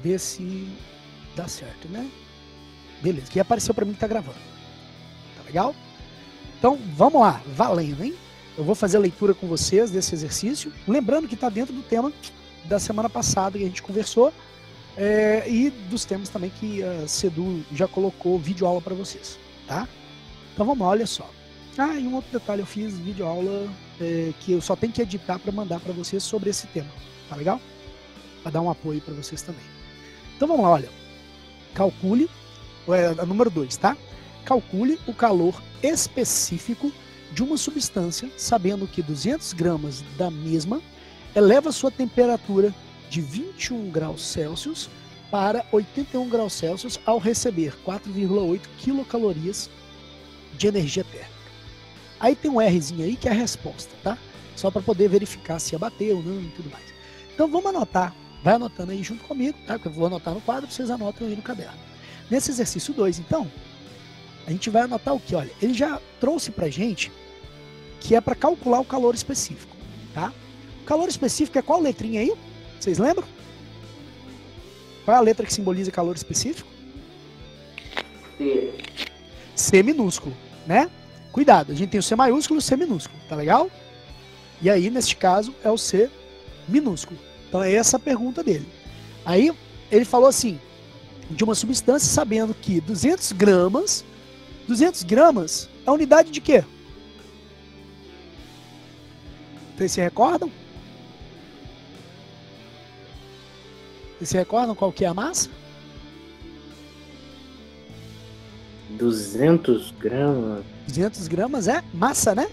ver se dá certo, né? Beleza, que apareceu pra mim que tá gravando. Tá legal? Então, vamos lá, valendo, hein? Eu vou fazer a leitura com vocês desse exercício, lembrando que tá dentro do tema da semana passada que a gente conversou, e dos temas também que a Sedu já colocou vídeo aula para vocês, tá? Então vamos lá, olha só. Ah, e um outro detalhe, eu fiz vídeo aula que eu só tenho que editar para mandar para vocês sobre esse tema, tá legal? Para dar um apoio para vocês também. Então vamos lá, olha. Calcule, número 2, tá? Calcule o calor específico de uma substância, sabendo que 200 gramas da mesma eleva sua temperatura de 21 graus Celsius para 81 graus Celsius ao receber 4,8 quilocalorias de energia térmica. Aí tem um Rzinho aí que é a resposta, tá? Só para poder verificar se ia bater ou não e tudo mais. Então vamos anotar, vai anotando aí junto comigo, tá? Que eu vou anotar no quadro, vocês anotam aí no caderno. Nesse exercício 2, então, a gente vai anotar o que? Olha, ele já trouxe pra gente que é para calcular o calor específico, tá? O calor específico é qual letrinha aí? Vocês lembram? Qual é a letra que simboliza calor específico? C. C minúsculo, né? Cuidado, a gente tem o C maiúsculo e o C minúsculo, tá legal? E aí, neste caso, é o C minúsculo. Então é essa a pergunta dele. Aí, ele falou assim, de uma substância, sabendo que 200 gramas é a unidade de quê? Vocês se recordam? Vocês se recordam qual que é a massa? 200 gramas. 200 gramas é massa, né?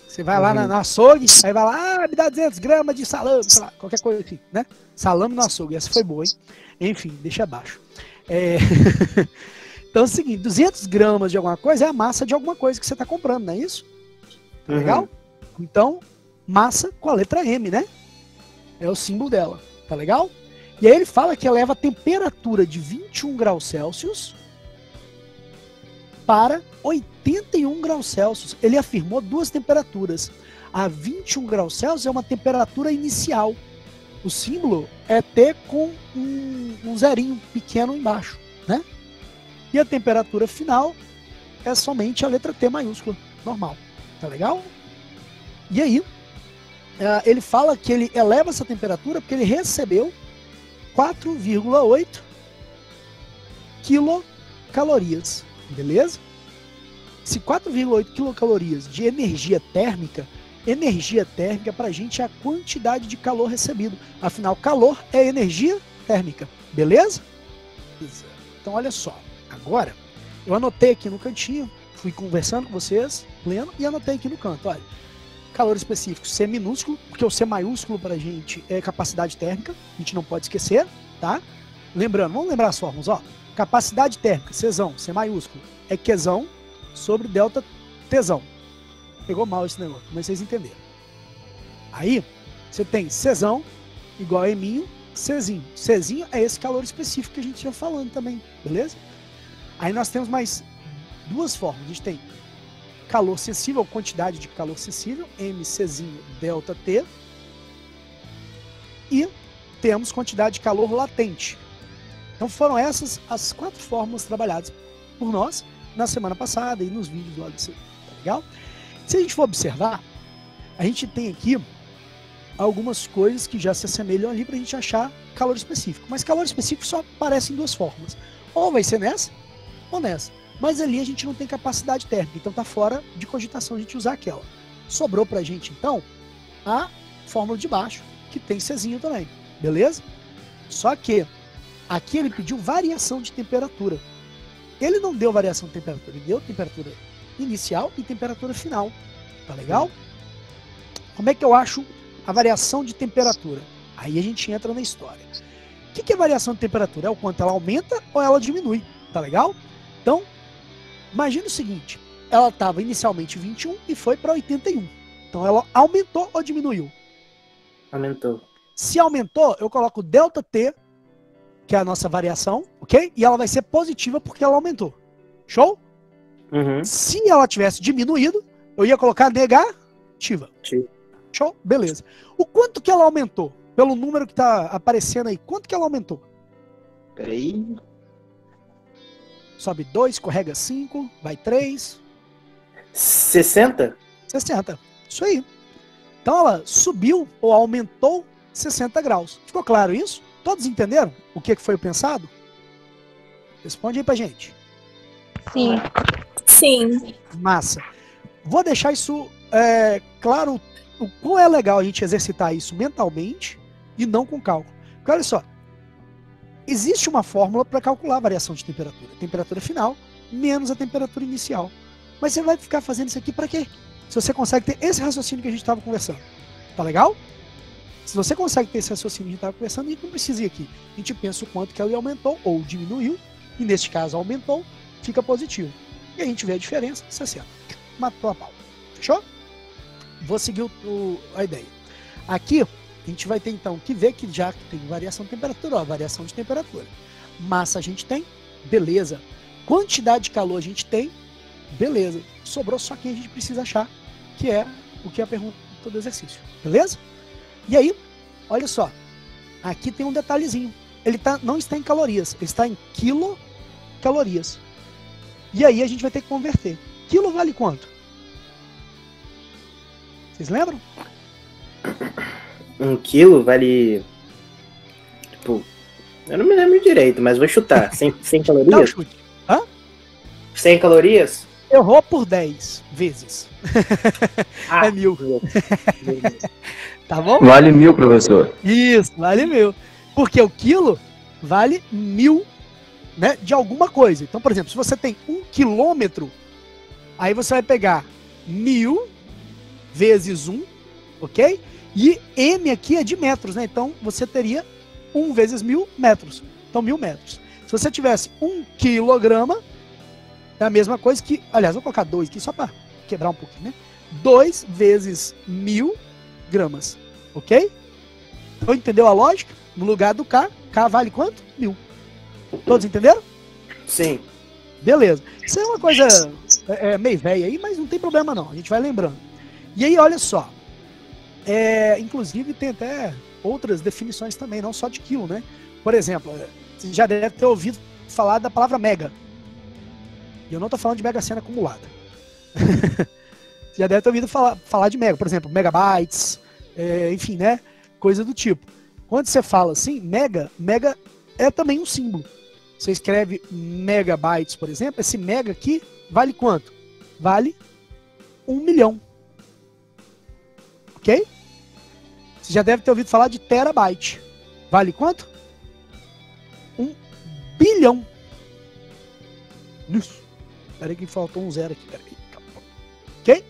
Você vai lá na açougue, aí vai lá, me dá 200 gramas de salame, sei lá, qualquer coisa assim, né? Salame no açougue, essa foi boa, hein? Enfim, deixa abaixo. Então é o seguinte, 200 gramas de alguma coisa é a massa de alguma coisa que você está comprando, não é isso? Tá legal? Então, massa com a letra M, né? É o símbolo dela, tá legal? E aí ele fala que eleva a temperatura de 21 graus Celsius para 81 graus Celsius. Ele afirmou duas temperaturas. A 21 graus Celsius é uma temperatura inicial. O símbolo é T com um zerinho pequeno embaixo, né? E a temperatura final é somente a letra T maiúscula, normal. Tá legal? E aí, ele fala que ele eleva essa temperatura porque ele recebeu 4,8 quilocalorias. Beleza? Se 4,8 quilocalorias de energia térmica pra gente é a quantidade de calor recebido. Afinal, calor é energia térmica. Beleza? Então, olha só. Agora, eu anotei aqui no cantinho, fui conversando com vocês, lendo, e anotei aqui no canto. Olha, calor específico, C minúsculo, porque o C maiúsculo pra gente é capacidade térmica, a gente não pode esquecer, tá? Lembrando, vamos lembrar as fórmulas, ó. Capacidade térmica, Czão, C maiúsculo, é Qzão sobre delta Tzão. Pegou mal esse negócio, mas vocês entenderam. Aí, você tem Czão igual a Eminho, Czinho. Czinho é esse calor específico que a gente ia falando também, beleza? Aí nós temos mais duas formas. A gente tem calor sensível, quantidade de calor sensível, Mczinho delta T. E temos quantidade de calor latente. Então foram essas as 4 fórmulas trabalhadas por nós na semana passada e nos vídeos lá do seu, tá legal? Se a gente for observar, a gente tem aqui algumas coisas que já se assemelham ali para a gente achar calor específico. Mas calor específico só aparece em 2 formas. Ou vai ser nessa, ou nessa. Mas ali a gente não tem capacidade térmica, então tá fora de cogitação a gente usar aquela. Sobrou pra gente, então, a fórmula de baixo, que tem Czinho também, beleza? Só que aqui ele pediu variação de temperatura. Ele não deu variação de temperatura, ele deu temperatura inicial e temperatura final, tá legal? Como é que eu acho a variação de temperatura? Aí a gente entra na história. O que é variação de temperatura? É o quanto ela aumenta ou ela diminui, tá legal? Então, imagina o seguinte, ela estava inicialmente 21 e foi para 81. Então ela aumentou ou diminuiu? Aumentou. Se aumentou, eu coloco ΔT, que é a nossa variação, ok? E ela vai ser positiva porque ela aumentou. Show? Se ela tivesse diminuído, eu ia colocar negativa. Sim. Show? Beleza. O quanto que ela aumentou? pelo número que tá aparecendo aí, quanto que ela aumentou? Peraí. Sobe 2, escorrega 5, vai 3, 60? 60. Isso aí. Então ela subiu ou aumentou 60 graus. Ficou claro isso? Todos entenderam o que foi pensado? Responde aí pra gente. Sim. Sim. Massa. Vou deixar isso claro, o quão é legal a gente exercitar isso mentalmente e não com cálculo. Porque olha só, existe uma fórmula para calcular a variação de temperatura. Temperatura final menos a temperatura inicial. Mas você vai ficar fazendo isso aqui para quê? Se você consegue ter esse raciocínio que a gente estava conversando. Tá legal? Se você consegue ter esse raciocínio que a gente estava conversando, a gente não precisa ir aqui. A gente pensa o quanto que ela aumentou ou diminuiu. E neste caso aumentou, fica positivo. E a gente vê a diferença, 60. Matou a pau. Fechou? Vou seguir a ideia. Aqui, a gente vai ter então que ver que já que tem variação de temperatura, ó, variação de temperatura. Massa a gente tem, beleza. Quantidade de calor a gente tem, beleza. Sobrou só quem a gente precisa achar, que é o que é a pergunta do exercício. Beleza? E aí, olha só. Aqui tem um detalhezinho. Ele não está em calorias, ele está em quilocalorias. E aí a gente vai ter que converter. Quilo vale quanto? Vocês lembram? 1 quilo vale... Tipo... Eu não me lembro direito, mas vou chutar. 100 calorias? Dá um chute. Hã? 100 calorias? Errou por 10 vezes. Ah, é 1000. Tá bom? Vale 1000, professor. Isso, vale 1000. Porque o quilo vale 1000, né, de alguma coisa. Então, por exemplo, se você tem 1 quilômetro, aí você vai pegar 1000 vezes 1, ok? E M aqui é de metros, né? Então você teria 1 vezes 1000 metros. Então 1000 metros. Se você tivesse 1 quilograma, é a mesma coisa que... Aliás, vou colocar 2 aqui só para quebrar um pouquinho, né? 2 vezes 1000 gramas, ok? Então entendeu a lógica? No lugar do K, K vale quanto? 1000. Todos entenderam? Sim. Beleza. Isso é uma coisa meio velha aí, mas não tem problema não. A gente vai lembrando. E aí, olha só. Inclusive, tem até outras definições também, não só de quilo, né? Por exemplo, você já deve ter ouvido falar da palavra mega. E eu não estou falando de mega sena acumulada. Você já deve ter ouvido falar de mega. Por exemplo, megabytes, enfim, né? Coisa do tipo. Quando você fala assim, mega é também um símbolo. Você escreve megabytes, por exemplo, esse mega aqui vale quanto? Vale 1 milhão. Ok? Você já deve ter ouvido falar de terabyte. Vale quanto? 1 bilhão. Isso. Peraí que faltou um zero aqui. Peraí. Ok?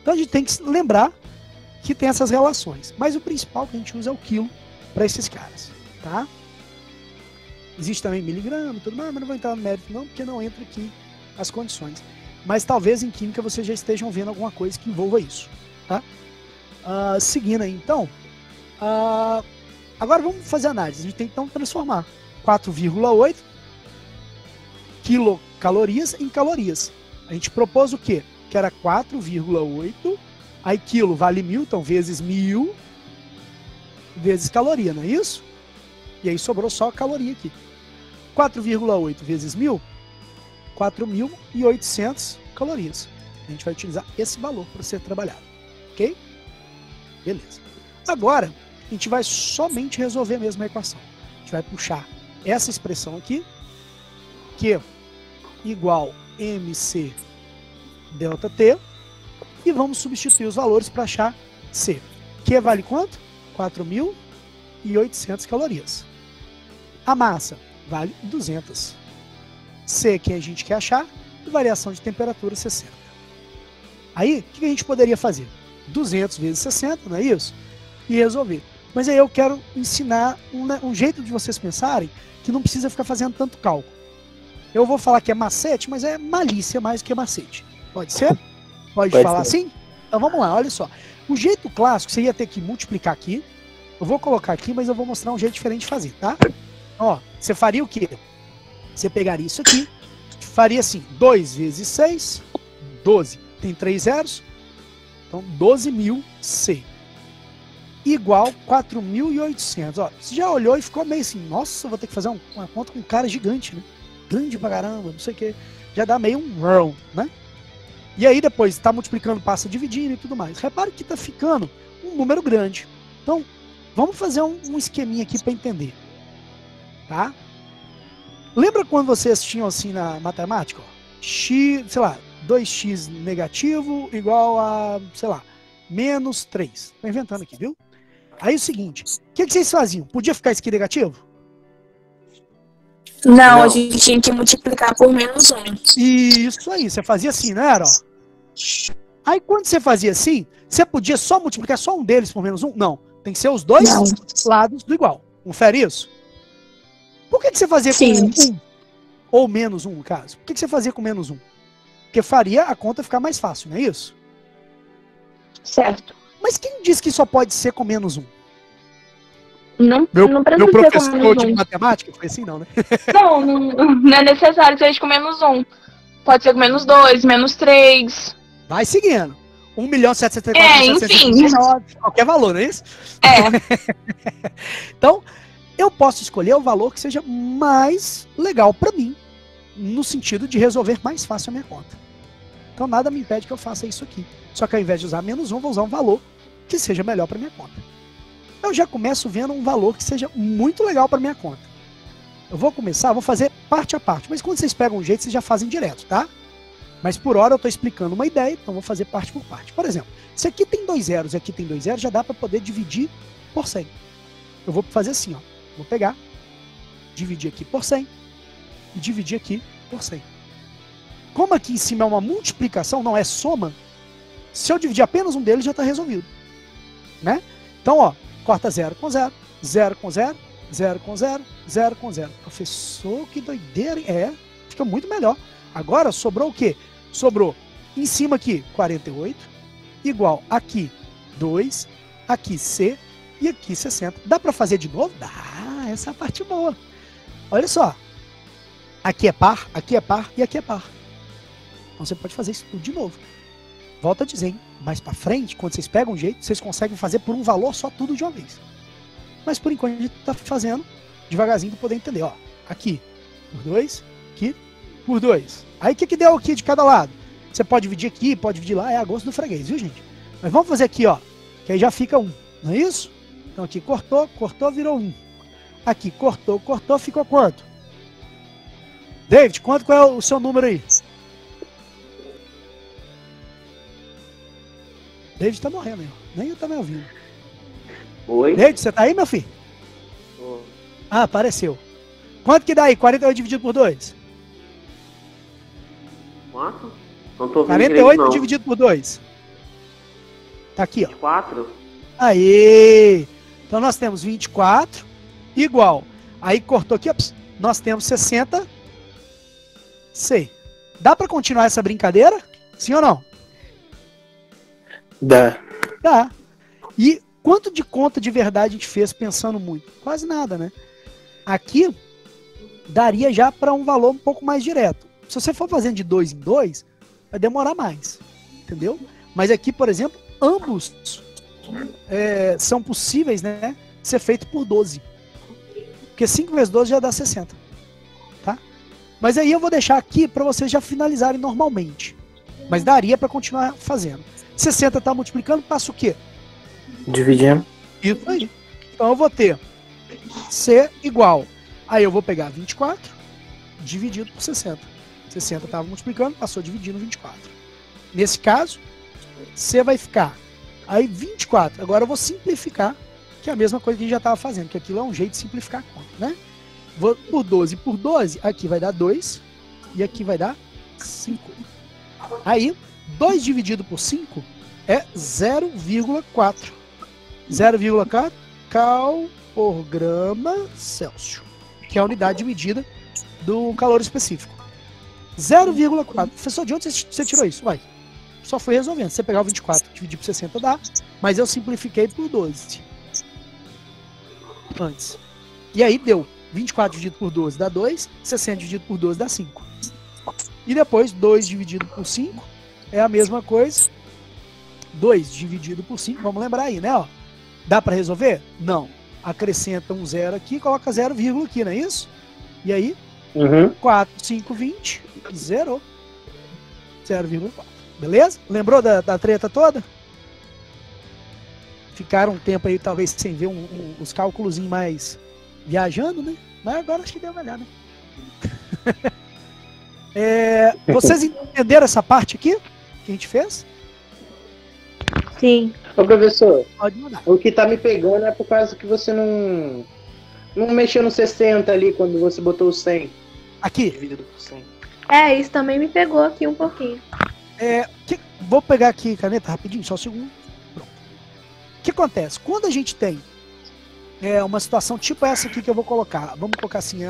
Então a gente tem que lembrar que tem essas relações. Mas o principal que a gente usa é o quilo para esses caras. Tá? Existe também miligrama e tudo mais, mas não vou entrar no mérito não, porque não entra aqui as condições. Mas talvez em química vocês já estejam vendo alguma coisa que envolva isso. Tá? Seguindo aí, então, agora vamos fazer a análise. A gente tem que então transformar 4,8 quilocalorias em calorias. A gente propôs o quê? Que era 4,8, aí quilo vale 1000, então vezes 1000, vezes caloria, não é isso? E aí sobrou só a caloria aqui. 4,8 vezes 1000, 4.800 calorias. A gente vai utilizar esse valor para ser trabalhado. Ok? Beleza. Agora, a gente vai somente resolver a mesma equação. A gente vai puxar essa expressão aqui, Q igual MC delta T, e vamos substituir os valores para achar C. Q vale quanto? 4.800 calorias. A massa vale 200. C, que a gente quer achar, e variação de temperatura 60. Aí, o que a gente poderia fazer? 200 vezes 60, não é isso? E resolver. Mas aí eu quero ensinar um jeito de vocês pensarem que não precisa ficar fazendo tanto cálculo. Eu vou falar que é macete, mas é malícia mais do que macete. Pode ser? Pode falar ser. assim? Então vamos lá, olha só. O jeito clássico, você ia ter que multiplicar aqui. Eu vou colocar aqui, mas eu vou mostrar um jeito diferente de fazer, tá? Ó, você faria o quê? Você pegaria isso aqui, faria assim, 2 vezes 6, 12. Tem 3 zeros, então 12.000 C. igual 4.800. Ó, você já olhou e ficou meio assim, nossa, vou ter que fazer uma conta com um cara gigante, né? Grande pra caramba, não sei o que. Já dá meio um roll, né? E aí depois tá multiplicando, passa dividindo e tudo mais. Repare que tá ficando um número grande. Então, vamos fazer um esqueminha aqui para entender. Tá? Lembra quando vocês tinham assim na matemática? Ó, x, sei lá, 2x negativo igual a, sei lá, menos 3. Tô inventando aqui, viu? Aí o seguinte, o que vocês faziam? Podia ficar isso aqui negativo? Não, a gente tinha que multiplicar por menos 1. Isso aí, você fazia assim, não era? Ó? Aí quando você fazia assim, você podia só multiplicar só um deles por menos 1? Não, tem que ser os dois lados do igual. Confere isso? Por que você fazia com 1? Ou menos 1, no caso? Por que você fazia com menos 1? Porque faria a conta ficar mais fácil, não é isso? Certo. Mas quem disse que só pode ser com menos 1? Não precisa meu professor ser com menos 1. de matemática foi assim, não, né? Não é necessário que seja com menos 1. Pode ser com menos 2, menos 3. Vai seguindo. 1.734.739, enfim. qualquer valor, não é isso? É. Então, eu posso escolher o valor que seja mais legal para mim, no sentido de resolver mais fácil a minha conta. Então, nada me impede que eu faça isso aqui. Só que ao invés de usar menos 1, vou usar um valor que seja melhor para minha conta. Eu já começo vendo um valor que seja muito legal para minha conta. Eu vou fazer parte a parte. Mas quando vocês pegam um jeito, vocês já fazem direto, tá? Mas por hora eu estou explicando uma ideia, então vou fazer parte por parte. Por exemplo, se aqui tem 2 zeros e aqui tem 2 zeros, já dá para poder dividir por 100. Eu vou fazer assim, ó. Vou pegar, dividir aqui por 100 e dividir aqui por 100. Como aqui em cima é uma multiplicação, não é soma, se eu dividir apenas um deles, já está resolvido. Né? Então, ó, corta 0 com 0, 0 com 0, 0 com 0, 0 com 0. Professor, que doideira, hein? É, fica muito melhor. Agora, sobrou o quê? Sobrou em cima aqui 48, igual aqui 2, aqui C e aqui 60. Dá para fazer de novo? Dá, essa é a parte boa. Olha só, aqui é par e aqui é par. Então você pode fazer isso tudo de novo. Volto a dizer, hein? Mais para frente, quando vocês pegam um jeito, vocês conseguem fazer por um valor só tudo de uma vez. Mas por enquanto a gente tá fazendo devagarzinho para poder entender. Ó, aqui por 2, aqui por 2. Aí o que deu aqui de cada lado? Você pode dividir aqui, pode dividir lá, é a gosto do freguês, viu, gente? Mas vamos fazer aqui, ó, que aí já fica 1, não é isso? Então aqui cortou, virou 1. Aqui cortou, ficou quanto? David, qual é o seu número aí? David tá morrendo aí, ó. Nem eu tô me ouvindo. Oi? David, você tá aí, meu filho? Oh. Ah, apareceu. Quanto que dá aí? 48 dividido por 2? 4? Não tô vendo 48 direito, não. dividido por 2. Tá aqui, ó. 24? Aê! Então nós temos 24 igual. Aí cortou aqui, ó, nós temos 60. C. Dá para continuar essa brincadeira? Sim ou não? Dá. Dá. E quanto de conta de verdade a gente fez pensando muito? Quase nada, né? Aqui daria já para um valor um pouco mais direto. Se você for fazendo de 2 em 2, vai demorar mais. Entendeu? Mas aqui, por exemplo, ambos são possíveis, né, ser feito por 12. Porque 5 vezes 12 já dá 60. Tá? Mas aí eu vou deixar aqui para vocês já finalizarem normalmente. Mas daria para continuar fazendo. 60 tá multiplicando, passa o quê? Dividindo. Isso aí. Então eu vou ter C igual. Aí eu vou pegar 24 dividido por 60. 60 estava multiplicando, passou dividindo 24. Nesse caso, C vai ficar. Aí 24. Agora eu vou simplificar, que é a mesma coisa que a gente já estava fazendo, que aquilo é um jeito de simplificar a conta, né? Vou por 12 por 12, aqui vai dar 2 e aqui vai dar 5. Aí, 2 dividido por 5 é 0,4. 0,4 cal por grama Celsius, que é a unidade de medida do calor específico. 0,4. Professor, de onde você tirou isso? Vai. Só fui resolvendo. Se você pegar o 24 e dividir por 60 dá, mas eu simplifiquei por 12 antes. E aí deu 24 dividido por 12 dá 2, 60 dividido por 12 dá 5. E depois 2 dividido por 5 é a mesma coisa. 2 dividido por 5, vamos lembrar aí, né? Ó. Dá para resolver? Não. Acrescenta um 0 aqui, coloca 0, aqui, não é isso? E aí, 4, 5, 20, zerou. 0,4. Beleza? Lembrou da treta toda? Ficaram um tempo aí, talvez, sem ver os cálculos mais viajando, né? Mas agora acho que deu uma olhada. Vocês entenderam essa parte aqui que a gente fez? Sim. Ô, professor, Pode mandar. o que tá me pegando é por causa que você não mexeu no 60 ali quando você botou o 100. Aqui. Dividido por 100. Isso também me pegou aqui um pouquinho. Vou pegar aqui caneta rapidinho, só um segundo. Pronto. O que acontece? Quando a gente tem uma situação tipo essa aqui que eu vou colocar. Vamos colocar assim,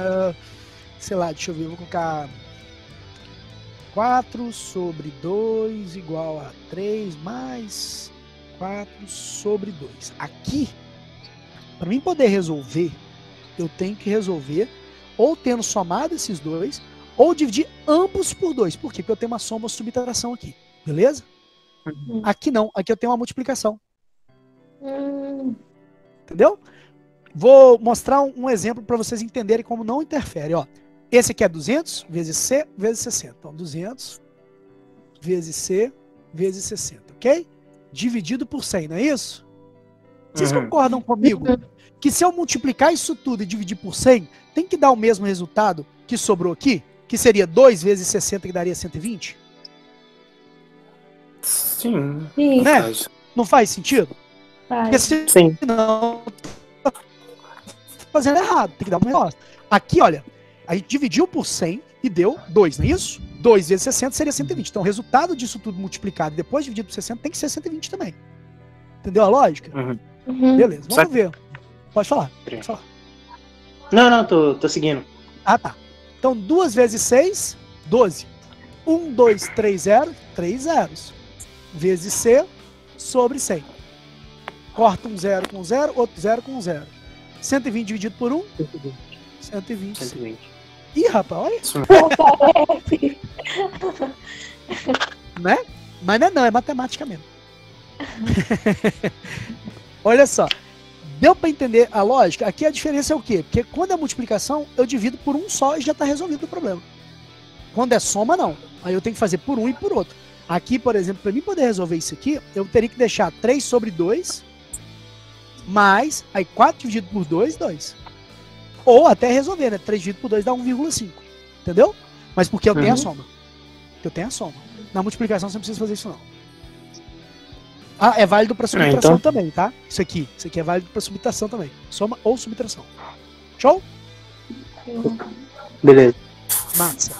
sei lá, deixa eu ver, eu vou colocar 4 sobre 2 igual a 3 mais 4 sobre 2. Aqui, para mim poder resolver, eu tenho que resolver ou tendo somado esses dois, ou dividir ambos por 2. Por quê? Porque eu tenho uma soma ou subtração aqui. Beleza? Aqui não. Aqui eu tenho uma multiplicação. Entendeu? Vou mostrar um exemplo para vocês entenderem como não interfere. Ó. Esse aqui é 200 vezes C vezes 60. Então, 200 vezes C vezes 60. Ok? Dividido por 100, não é isso? Vocês concordam comigo que se eu multiplicar isso tudo e dividir por 100, tem que dar o mesmo resultado que sobrou aqui? Que seria 2 vezes 60, que daria 120? Sim. Né? Não faz sentido? Porque senão tá fazendo errado, tem que dar uma resposta. Aqui, olha, a gente dividiu por 100 e deu 2, não é isso? 2 vezes 60 seria 120. Então o resultado disso tudo multiplicado e depois dividido por 60 tem que ser 120 também. Entendeu a lógica? Beleza, vamos ver. Pode falar. Pode falar. Não, tô seguindo. Tá. Então 2 vezes 6, 12. 1, 2, 3, 0, 3 zeros. Vezes C sobre 100. Corta um 0 com 0, outro 0 com 0. 120 dividido por 1? 120. Ih, rapaz, olha. Né? Mas não é matemática mesmo. Olha só. Deu para entender a lógica? Aqui a diferença é o quê? Porque quando é multiplicação, eu divido por um só e já está resolvido o problema. Quando é soma, não. Aí eu tenho que fazer por um e por outro. Aqui, por exemplo, para mim poder resolver isso aqui, eu teria que deixar 3 sobre 2, mais, aí 4 dividido por 2, 2. Ou até resolver, né? 3 dividido por 2 dá 1,5. Entendeu? Mas porque eu tenho a soma. Eu tenho a soma. Na multiplicação você não precisa fazer isso, não. É válido para subtração também, tá? Isso aqui é válido para subtração também. Soma ou subtração. Show? Beleza. Massa.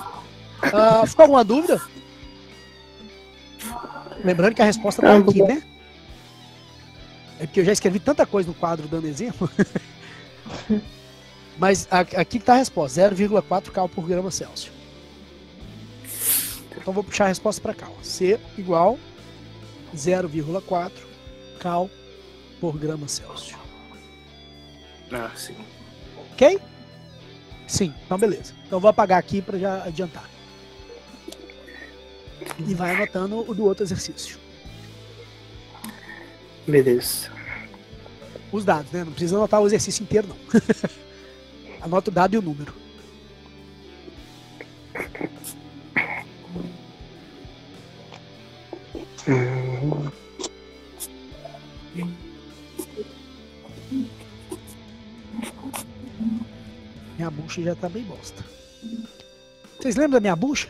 Ficou alguma dúvida? Lembrando que a resposta tá aqui, né? É porque eu já escrevi tanta coisa no quadro dando exemplo. Mas aqui está a resposta, 0,4 cal por grama Celsius. Então vou puxar a resposta para cá. Ó. C igual 0,4 cal por grama Celsius. Sim. Ok? Sim, então beleza. Então vou apagar aqui para já adiantar. E vai anotando o do outro exercício. Beleza. Os dados, né? Não precisa anotar o exercício inteiro, não. Anota o dado e o número. Minha bucha já tá bem bosta. Vocês lembram da minha bucha?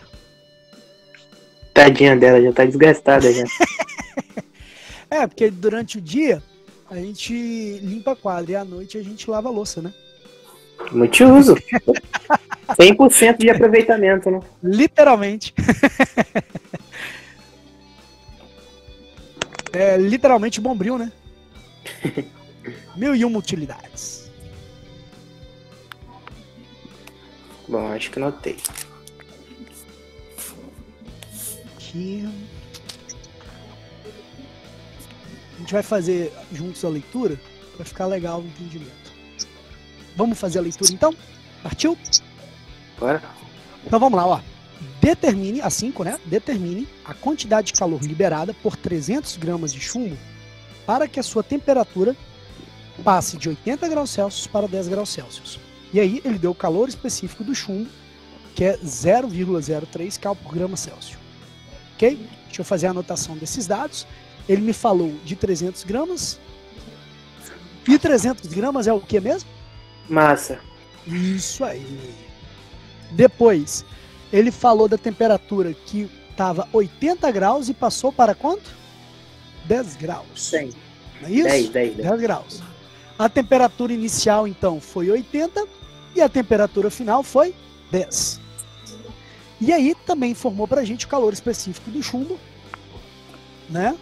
Tadinha dela, já tá desgastada já. Porque durante o dia a gente limpa a quadra e à noite a gente lava a louça, né? Multiuso. 100% de aproveitamento, né? Literalmente. Literalmente bombril, né? 1001 utilidades. Bom, acho que notei. Aqui. A gente vai fazer juntos a leitura para ficar legal o entendimento. Vamos fazer a leitura então? Partiu? Bora. Então vamos lá, ó. Determine, a 5, né? Determine a quantidade de calor liberada por 300 gramas de chumbo para que a sua temperatura passe de 80 graus Celsius para 10 graus Celsius. E aí ele deu o calor específico do chumbo, que é 0,03 cal por grama Celsius. Ok? Deixa eu fazer a anotação desses dados. Ele me falou de 300 gramas. E 300 gramas é o que mesmo? Massa. Isso aí. Depois, ele falou da temperatura que estava 80 graus e passou para quanto? 10 graus. 100. Não é isso? 10 graus. A temperatura inicial, então, foi 80 e a temperatura final foi 10. E aí também informou pra gente o calor específico do chumbo, né?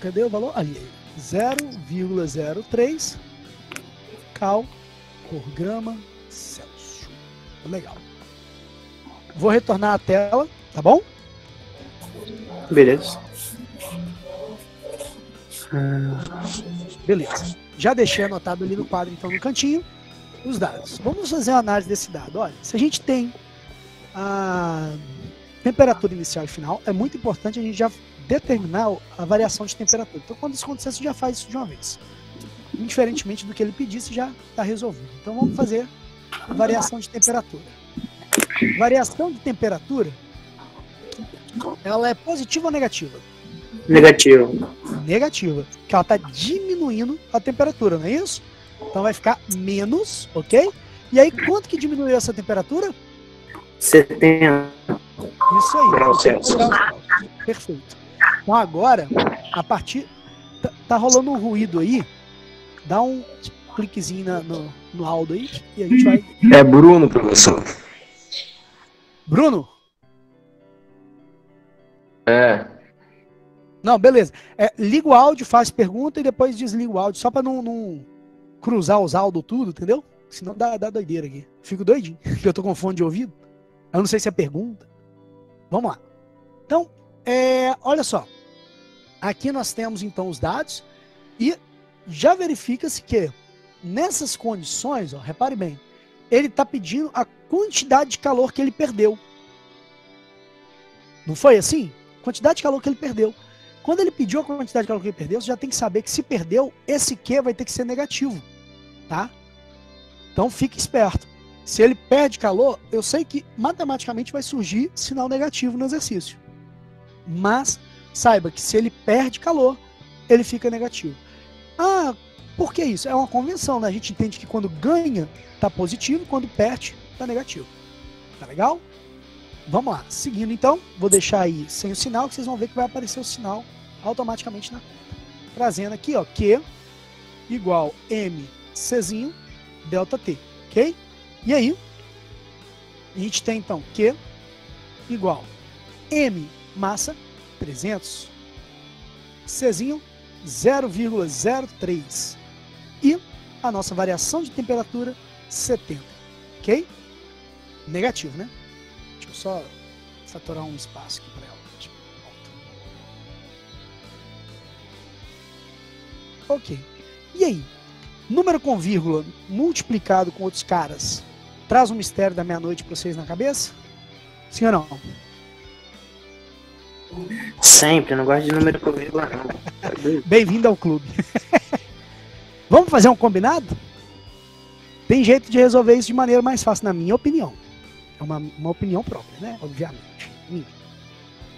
Cadê o valor? Ali, 0,03 cal por grama Celsius. Legal. Vou retornar a tela, tá bom? Beleza. Beleza. Já deixei anotado ali no quadro, então, no cantinho, os dados. Vamos fazer uma análise desse dado. Olha, se a gente tem a temperatura inicial e final, é muito importante a gente já determinar a variação de temperatura. Então, quando isso acontecer, você já faz isso de uma vez. Indiferentemente do que ele pedisse, já está resolvido. Então, vamos fazer a variação de temperatura. Variação de temperatura, ela é positiva ou negativa? Negativo. Negativa, que ela está diminuindo a temperatura, não é isso? Então vai ficar menos, ok? E aí, quanto que diminuiu essa temperatura? 70 Isso aí. graus Celsius. Perfeito. Então agora, a partir... Tá rolando um ruído aí. Dá um cliquezinho no áudio aí e a gente vai... É Bruno, professor. Bruno? É. Não, beleza. Liga o áudio, faz pergunta e depois desliga o áudio, só pra não cruzar os áudios tudo, entendeu? Senão dá doideira aqui. Fico doidinho, porque eu tô com fone de ouvido. Eu não sei se é pergunta. Vamos lá. Então, olha só. Aqui nós temos, então, os dados e já verifica-se que nessas condições, ó, repare bem, ele tá pedindo a quantidade de calor que ele perdeu. Não foi assim? Quantidade de calor que ele perdeu. Quando ele pediu a quantidade de calor que ele perdeu, você já tem que saber que se perdeu, esse Q vai ter que ser negativo, tá? Então fique esperto. Se ele perde calor, eu sei que matematicamente vai surgir sinal negativo no exercício. Mas saiba que se ele perde calor, ele fica negativo. Ah, por que isso? É uma convenção, né? A gente entende que quando ganha, tá positivo, quando perde, tá negativo. Tá legal? Vamos lá. Seguindo então, vou deixar aí sem o sinal, que vocês vão ver que vai aparecer o sinal automaticamente na conta. Trazendo aqui, ó, Q igual MCzinho delta T, ok? E aí, a gente tem então Q igual M massa 300, Czinho 0,03 e a nossa variação de temperatura 70, ok? Negativo, né? Deixa eu só saturar um espaço aqui para ela. Ok. E aí? Número com vírgula multiplicado com outros caras traz um mistério da meia-noite para vocês na cabeça? Sim ou não? Sempre, não gosto de número com vírgula, não. Bem-vindo ao clube. Vamos fazer um combinado? Tem jeito de resolver isso de maneira mais fácil, na minha opinião. É uma opinião própria, né? Obviamente.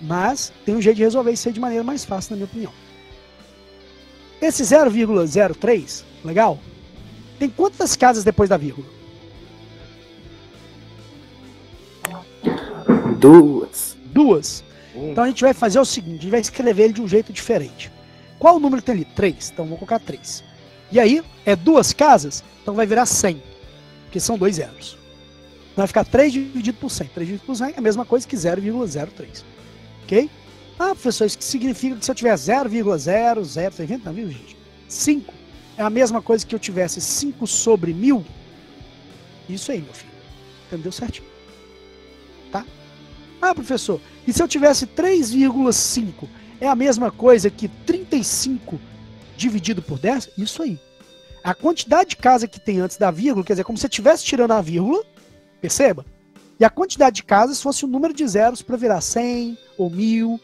Mas tem um jeito de resolver isso aí de maneira mais fácil, na minha opinião. Esse 0,03, legal? Tem quantas casas depois da vírgula? 2. Então a gente vai fazer o seguinte, a gente vai escrever ele de um jeito diferente. Qual o número que tem ali? 3. Então vou colocar 3. E aí, é 2 casas, então vai virar 100. Porque são 2 zeros. Vai ficar 3 dividido por 100. 3 dividido por 100 é a mesma coisa que 0,03. Ok? Ah, professor, isso significa que se eu tiver 0,00, não, viu, gente? 5 é a mesma coisa que eu tivesse 5 sobre 1000. Isso aí, meu filho. Entendeu certinho? Tá? Ah, professor, e se eu tivesse 3,5 é a mesma coisa que 35 dividido por 10? Isso aí. A quantidade de casa que tem antes da vírgula, quer dizer, como se você estivesse tirando a vírgula, perceba? E a quantidade de casas fosse o número de zeros para virar 100 ou 1000.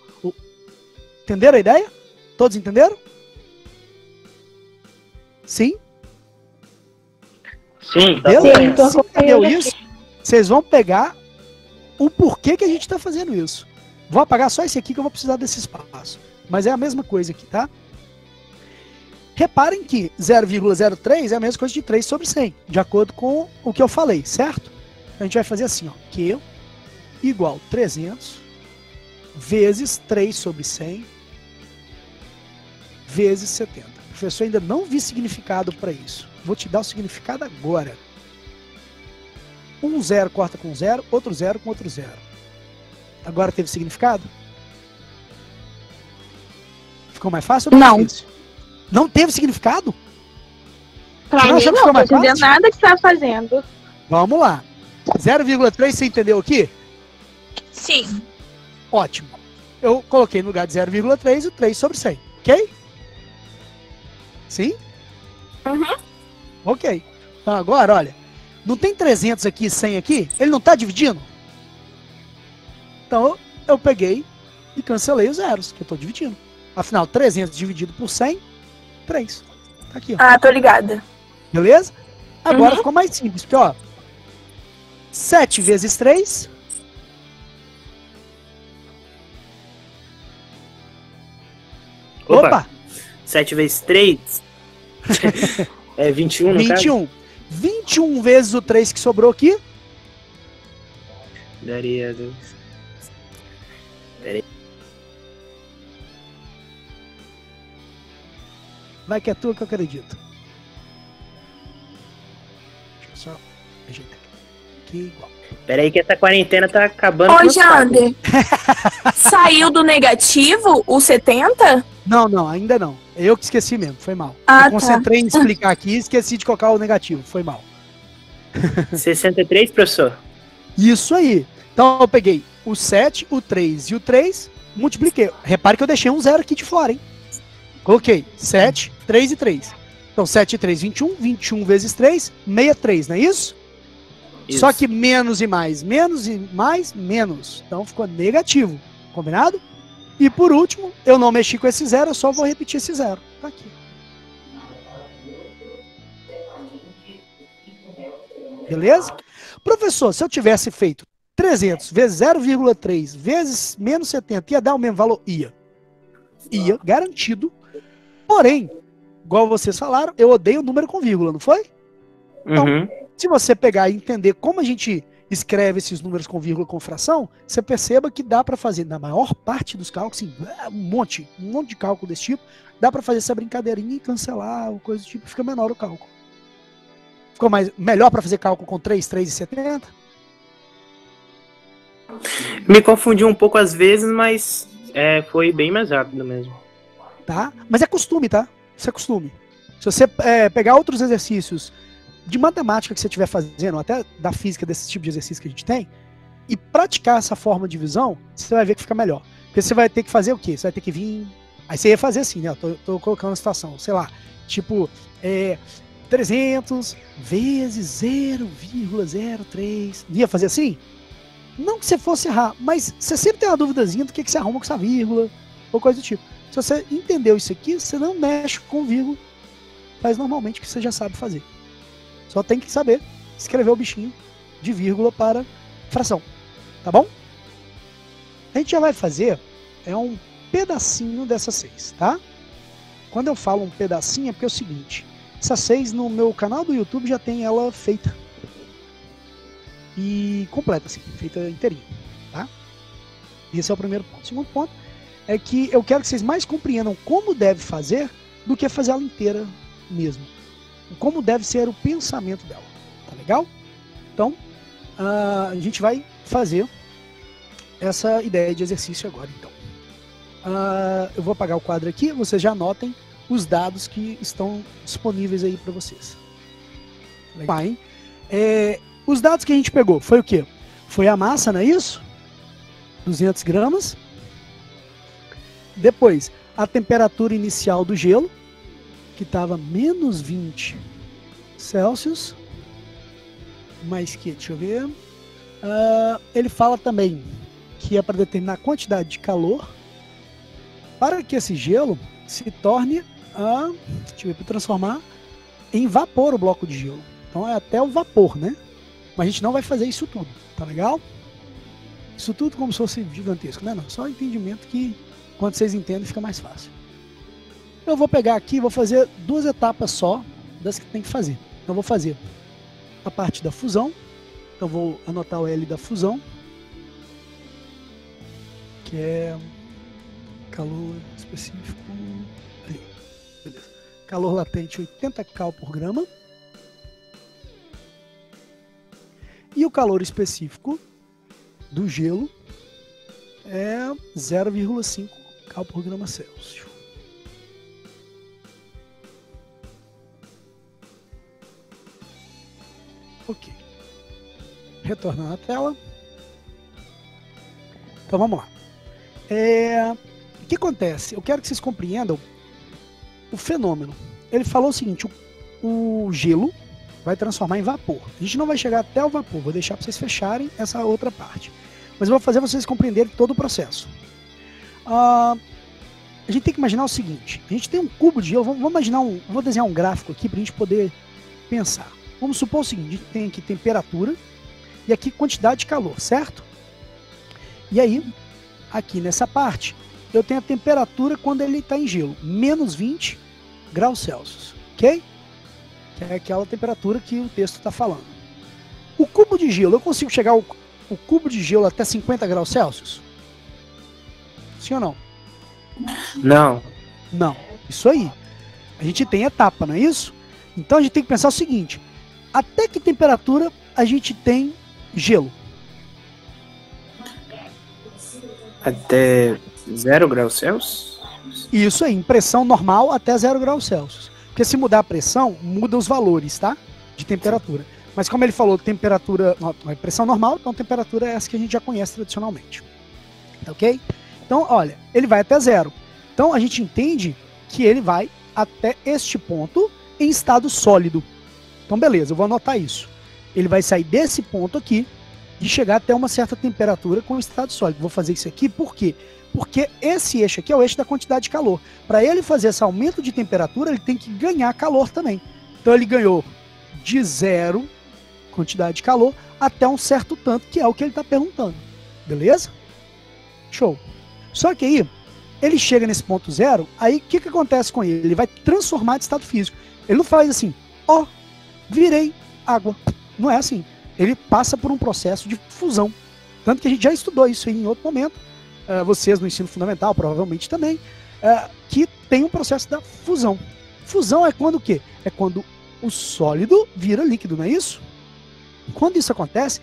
Entenderam a ideia? Todos entenderam? Sim? Sim, tá Beleza? Sim, tô Se entendeu acompanhando isso, vocês vão pegar o porquê que a gente está fazendo isso. Vou apagar só esse aqui que eu vou precisar desse espaço. Mas é a mesma coisa aqui, tá? Reparem que 0,03 é a mesma coisa de 3 sobre 100, de acordo com o que eu falei, certo? A gente vai fazer assim, ó, Q igual 300 vezes 3 sobre 100 vezes 70. Professor, ainda não vi significado para isso. Vou te dar o significado agora. Um zero corta com zero, outro zero com outro zero. Agora teve significado? Ficou mais fácil ou mais Não. difícil? Não teve significado? Pra Não mim achou que não, ficou tô mais entendendo fácil? nada que você tá fazendo. Vamos lá. 0,3 você entendeu aqui? Sim. Ótimo. Eu coloquei no lugar de 0,3 o 3 sobre 100, ok? Sim? Uhum. Ok. Então agora, olha, não tem 300 aqui e 100 aqui? Ele não está dividindo? Então eu peguei e cancelei os zeros, que eu estou dividindo. Afinal, 300 dividido por 100, 3. Tá aqui, ó. Ah, tô ligada. Beleza? Agora Uhum. ficou mais simples, porque ó, 7 vezes 3... Opa! 7 vezes 3 é 21, no caso? 21. 21 vezes o 3 que sobrou aqui. Daria... Vai que é tua que eu acredito. Deixa eu só ajeitar aqui igual. Pera aí que essa quarentena tá acabando Ô, com os Jander, saiu do negativo o 70? Não, ainda não. Eu que esqueci mesmo, foi mal. Ah, Eu concentrei em explicar aqui e esqueci de colocar o negativo, foi mal. 63, professor? Isso aí. Então eu peguei o 7, o 3 e o 3, multipliquei. Repare que eu deixei um zero aqui de fora, hein? Coloquei 7, 3 e 3. Então 7 e 3, 21. 21 vezes 3, 63, não é isso? Isso. Só que menos e mais, menos. Então ficou negativo. Combinado? E por último, eu não mexi com esse zero, eu só vou repetir esse zero. Tá aqui. Beleza? Professor, se eu tivesse feito 300 vezes 0,3 vezes menos 70, ia dar o mesmo valor? Ia. Ia, garantido. Porém, igual vocês falaram, eu odeio o número com vírgula, não foi? Então, se você pegar e entender como a gente escreve esses números com vírgula com fração, você perceba que dá para fazer, na maior parte dos cálculos, assim, um monte de cálculo desse tipo, dá para fazer essa brincadeirinha e cancelar, ou coisa do tipo, fica menor o cálculo. Ficou melhor para fazer cálculo com 3, 3,70? Me confundiu um pouco às vezes, mas foi bem mais rápido mesmo. Tá? Mas é costume, tá? Isso é costume. Se você pegar outros exercícios de matemática que você estiver fazendo, até da física, desse tipo de exercício que a gente tem, e praticar essa forma de divisão, você vai ver que fica melhor. Porque você vai ter que fazer o quê? Você vai ter que vir... Aí você ia fazer assim, né? Eu tô colocando uma situação, sei lá, tipo, 300 vezes 0,03. Ia fazer assim? Não que você fosse errar, mas você sempre tem uma duvidazinha do que você arruma com essa vírgula, ou coisa do tipo. Se você entendeu isso aqui, você não mexe com vírgula, faz normalmente o que você já sabe fazer. Só tem que saber escrever o bichinho de vírgula para fração, tá bom? A gente já vai fazer um pedacinho dessa 6, tá? Quando eu falo um pedacinho é porque é o seguinte, essa 6 no meu canal do YouTube já tem ela feita. E completa, assim, feita inteirinha, tá? Esse é o primeiro ponto. O segundo ponto é que eu quero que vocês mais compreendam como deve fazer do que fazer ela inteira mesmo. Como deve ser o pensamento dela, tá legal? Então, a gente vai fazer essa ideia de exercício agora, então. Eu vou apagar o quadro aqui, vocês já anotem os dados que estão disponíveis aí para vocês. Legal, hein? Os dados que a gente pegou foi o quê? Foi a massa, não é isso? 200 gramas. Depois, a temperatura inicial do gelo, que estava menos 20 Celsius. Mais que, deixa eu ver. Ele fala também que é para determinar a quantidade de calor. para que esse gelo se torne deixa eu ver, para transformar em vapor o bloco de gelo. Então é até o vapor, né? Mas a gente não vai fazer isso tudo, tá legal? Isso tudo como se fosse gigantesco, né? Não, só entendimento que quando vocês entendem fica mais fácil. Eu vou pegar aqui e vou fazer 2 etapas só das que tem que fazer. Então eu vou fazer a parte da fusão. Então eu vou anotar o L da fusão, que é calor específico ali. Beleza. Calor latente 80 cal por grama. E o calor específico do gelo é 0,5 cal por grama Celsius. Ok. Retornar à tela. Então vamos lá. O que acontece? Eu quero que vocês compreendam o fenômeno. Ele falou o seguinte: o gelo vai transformar em vapor. A gente não vai chegar até o vapor, vou deixar para vocês fecharem essa outra parte. Mas eu vou fazer vocês compreenderem todo o processo. A gente tem que imaginar o seguinte: a gente tem um cubo de gelo, vamos imaginar vou desenhar um gráfico aqui para a gente poder pensar. Vamos supor o seguinte: a gente tem aqui temperatura e aqui quantidade de calor, certo? E aí, aqui nessa parte, eu tenho a temperatura quando ele está em gelo, menos 20 graus Celsius, ok? Que é aquela temperatura que o texto está falando. O cubo de gelo, eu consigo chegar o cubo de gelo até 50 graus Celsius? Sim ou não? Não. Não. Isso aí. A gente tem etapa, não é isso? Então a gente tem que pensar o seguinte: até que temperatura a gente tem gelo? Até 0 graus Celsius? Isso aí, em pressão normal até 0 graus Celsius. Porque se mudar a pressão, muda os valores, tá? De temperatura. Mas como ele falou, temperatura, pressão normal, então temperatura é essa que a gente já conhece tradicionalmente. Tá ok? Então, olha, ele vai até 0. Então a gente entende que ele vai até este ponto em estado sólido. Então beleza, eu vou anotar isso. Ele vai sair desse ponto aqui e chegar até uma certa temperatura com estado sólido. Vou fazer isso aqui por quê? Porque esse eixo aqui é o eixo da quantidade de calor. Para ele fazer esse aumento de temperatura, ele tem que ganhar calor também. Então ele ganhou de 0, quantidade de calor, até um certo tanto, que é o que ele está perguntando. Beleza? Show. Só que aí, ele chega nesse ponto 0, aí o que acontece com ele? Ele vai transformar de estado físico. Ele não faz assim, virei água. Não é assim. Ele passa por um processo de fusão. Tanto que a gente já estudou isso aí em outro momento. Vocês no ensino fundamental, provavelmente também, que tem um processo da fusão. Fusão é quando o quê? É quando o sólido vira líquido, não é isso? Quando isso acontece,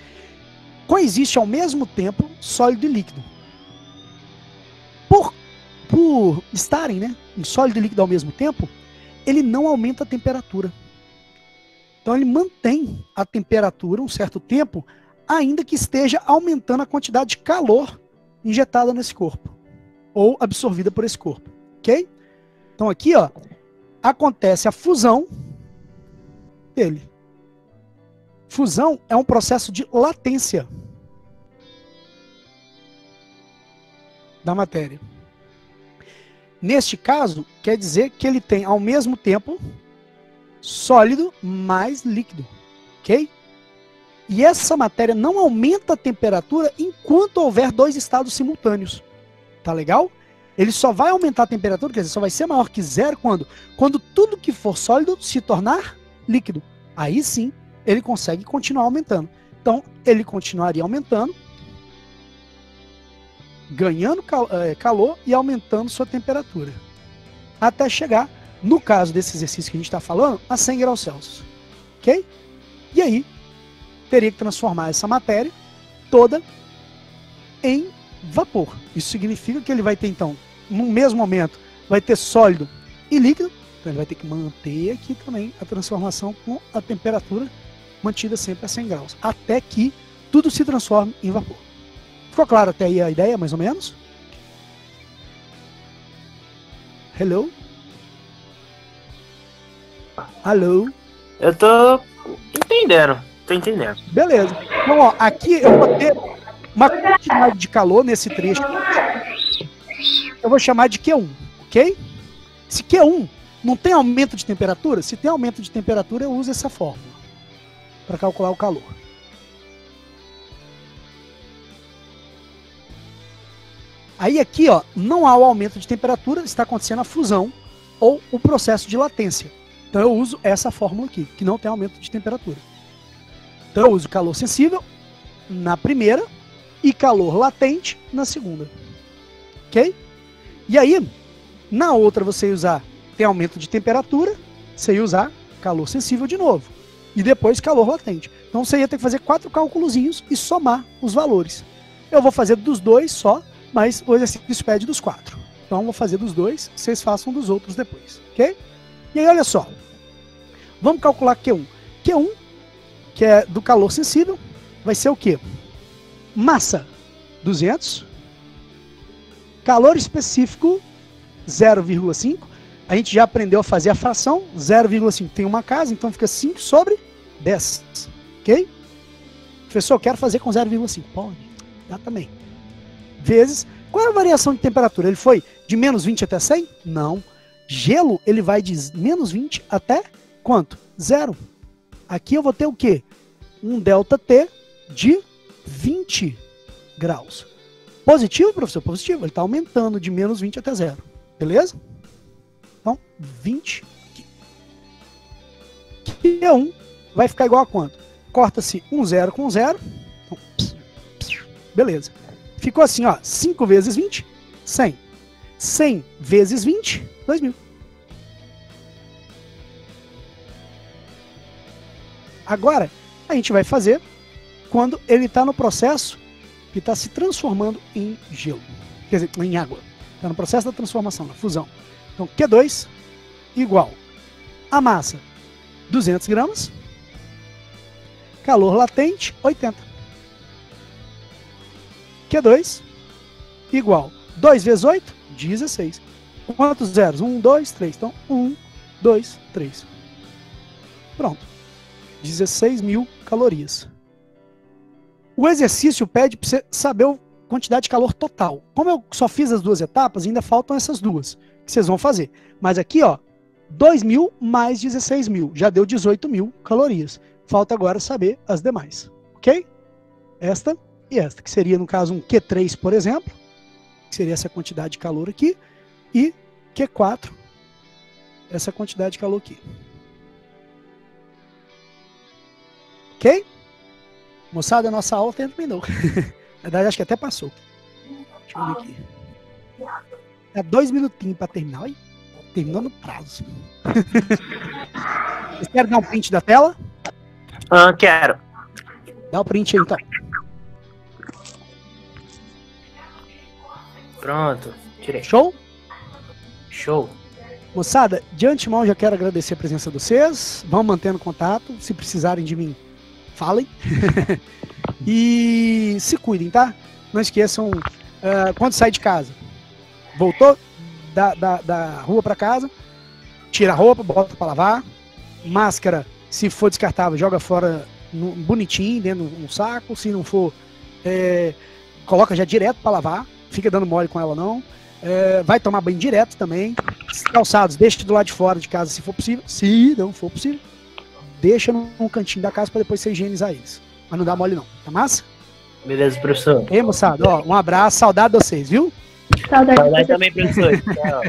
coexiste ao mesmo tempo sólido e líquido. Por estarem, né, em sólido e líquido ao mesmo tempo, ele não aumenta a temperatura. Então ele mantém a temperatura um certo tempo, ainda que esteja aumentando a quantidade de calor injetada nesse corpo, ou absorvida por esse corpo, ok? Então aqui, ó, acontece a fusão dele. Fusão é um processo de latência da matéria. Neste caso, quer dizer que ele tem ao mesmo tempo sólido mais líquido, ok? E essa matéria não aumenta a temperatura enquanto houver 2 estados simultâneos. Tá legal? Ele só vai aumentar a temperatura, quer dizer, só vai ser maior que 0 quando tudo que for sólido se tornar líquido. Aí sim, ele consegue continuar aumentando. Então, ele continuaria aumentando, ganhando calor e aumentando sua temperatura. Até chegar, no caso desse exercício que a gente está falando, a 100 graus Celsius. Ok? E aí, teria que transformar essa matéria toda em vapor. Isso significa que ele vai ter, então, no mesmo momento, vai ter sólido e líquido. Então ele vai ter que manter aqui também a transformação com a temperatura mantida sempre a 100 graus. Até que tudo se transforme em vapor. Ficou claro até aí a ideia, mais ou menos? Hello? Alô? Eu tô entendendo. Tô entendendo. Beleza. Então, ó, aqui eu vou ter uma quantidade de calor nesse trecho. Eu eu vou chamar de Q1, ok? Se Q1 não tem aumento de temperatura, se tem aumento de temperatura, eu uso essa fórmula para calcular o calor. Aí aqui, ó, não há o aumento de temperatura, está acontecendo a fusão ou o processo de latência. Então eu uso essa fórmula aqui, que não tem aumento de temperatura. Então eu uso calor sensível na primeira e calor latente na segunda. Ok? E aí, na outra você ia usar, tem aumento de temperatura, você ia usar calor sensível de novo. E depois calor latente. Então você ia ter que fazer 4 cálculozinhos e somar os valores. Eu vou fazer dos dois só, mas o exercício pede dos 4. Então eu vou fazer dos dois, vocês façam dos outros depois. Ok? E aí olha só. Vamos calcular Q1. Q1, que é do calor sensível, vai ser o quê? Massa, 200. Calor específico, 0,5. A gente já aprendeu a fazer a fração, 0,5 tem uma casa, então fica 5 sobre 10. Ok? Professor, eu quero fazer com 0,5. Pode, dá também. Vezes, qual é a variação de temperatura? Ele foi de menos 20 até 100? Não. Gelo, ele vai de menos 20 até quanto? 0. Aqui eu vou ter o quê? Um ΔT de 20 graus. Positivo, professor? Positivo. Ele está aumentando de menos 20 até 0. Beleza? Então, 20 aqui. Q1 vai ficar igual a quanto? Corta-se um 0 com 0. Então, beleza. Ficou assim, ó. 5 vezes 20, 100. 100 vezes 20, 2.000. Agora, a gente vai fazer quando ele está no processo que está se transformando em gelo. Quer dizer, em água. Está no processo da transformação, na fusão. Então, Q2 igual a massa, 200 gramas. Calor latente, 80. Q2 igual 2 vezes 8, 16. Quantos zeros? 1, 2, 3. Então, 1, 2, 3. Pronto. 16.000 calorias. O exercício pede para você saber a quantidade de calor total. Como eu só fiz as 2 etapas, ainda faltam essas 2 que vocês vão fazer. Mas aqui, ó, 2.000 mais 16.000. Já deu 18.000 calorias. Falta agora saber as demais. Ok? Esta e esta, que seria, no caso, um Q3, por exemplo, que seria essa quantidade de calor aqui, e Q4, essa quantidade de calor aqui. Ok? Moçada, a nossa aula terminou. Na verdade, acho que até passou. Deixa eu ver aqui. Dá 2 minutinhos para terminar. Oi? Terminou no prazo. Vocês querem dar um print da tela? Quero. Dá o print aí, então. Pronto. Tirei. Show? Show. Moçada, de antemão já quero agradecer a presença de vocês. Vão mantendo contato. Se precisarem de mim, falem. E se cuidem, tá? Não esqueçam, quando sai de casa, voltou da rua para casa, tira a roupa, bota para lavar. Máscara, se for descartável, joga fora bonitinho, dentro de um saco. Se não for, coloca já direto para lavar. Fica dando mole com ela não. Vai tomar banho direto também. Calçados, deixa do lado de fora de casa se for possível. Se não for possível, deixa no cantinho da casa para depois você higienizar eles. Mas não dá mole não, tá massa? Beleza, professor. Ei, moçada, ó, um abraço, saudade de vocês, viu? Saudade também, professor. Tchau.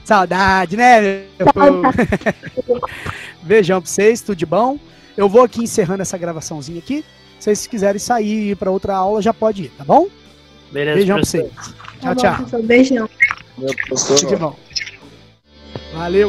Saudade, né? Beijão pra vocês, tudo de bom. Eu vou aqui encerrando essa gravaçãozinha aqui. Se vocês quiserem sair e ir pra outra aula, já pode ir, tá bom? Beleza, beijão professor. pra vocês. Tá Tchau, bom, tchau. professor, beijão. Meu professor. Tudo de bom. Valeu.